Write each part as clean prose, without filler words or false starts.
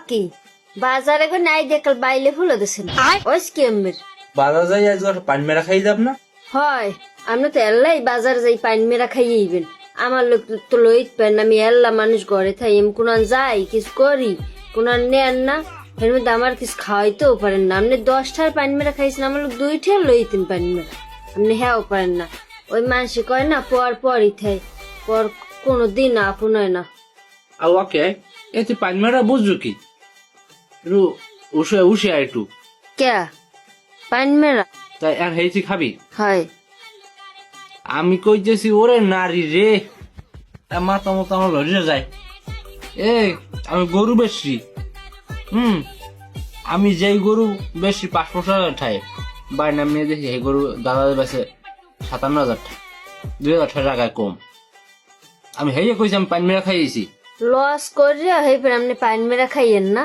কি বাজারে গো নাই দেখল বাইলে ফুলে দিছেন ওই স্কিমের বাজার যাই আজ পানি মেরা খাই যাব না হয় আপনি তো এল্লাই বাজার যাই পানি মেরা খাইয়েইবেন আমার লোক তো লইত পারেন আমি এল্লা মানুষ ঘরে থাই এম কোনান যাই কিছু করি কোনান নেন না এর মধ্যে আমার কিছু খাওয়াইতেও পারেন না আপনি 10টার পানি মেরা খাইছেন আমার লোক 2টা লইতেন পানি মেরা আপনি হ্যাঁও পারেন না ওই মানুষে কয় না পরই থাই পর কোনোদিন আপন হয় না ওকে এতে পানি মেরা বুঝছো কি একটু উসে একটু কে পানি মেরা তাই আর হেইছি খাবি হয় আমি কইতেছি ওরে নারী রে মাথা মতো আমার লড়িয়ে যায় আমি গরু বেশি আমি যেই গরু বেশি 500 ঠাই বাই নাম নিয়ে দেখি এই গরু দাদা বেছে 57,000 2,000 টাকায় কম আমি হেয়ে কইছি আমি পানি মেরা খাইয়েছি লস করিয়া হয়ে ফের আপনি পানি মেরা খাইয়েন না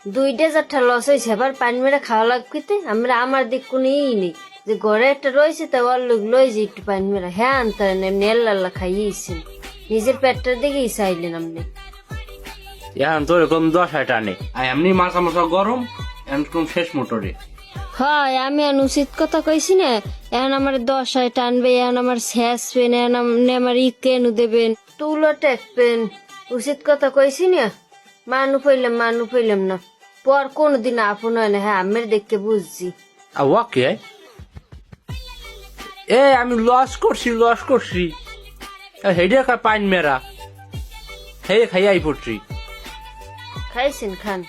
2,000 লস হয়েছে আবার পানি মেরা খাওয়া লাগতে আমরা আমার দিক কোনই নেই যে ঘরে একটা রয়েছে তা ওর লোক লই যে একটু পানি মেরা হ্যাঁ আনতারেন এমনি আল্লাহ খাইয়েছেন নিজের পেটটার দিকেই চাইলেন আপনি এখন তোর এরকম 10 টানে আর এমনি মাথা মাথা গরম এরকম শেষ মোটরে হয় আমি এখন উচিত কথা কইছি না এখন আমার 10 টানবে এখন আমার শেষ পেন এখন আপনি আমার কেন দেবেন তুলো টেকবেন উচিত কথা কইছি না মানু পাইলাম না পর কোনোদিন আপন হয় না হ্যাঁ আমের দেখকে বুঝছি ওকে আমি লস করছি হেডে পাইন মেরা হে খাইয়াই পড়ছি খাইছেন খান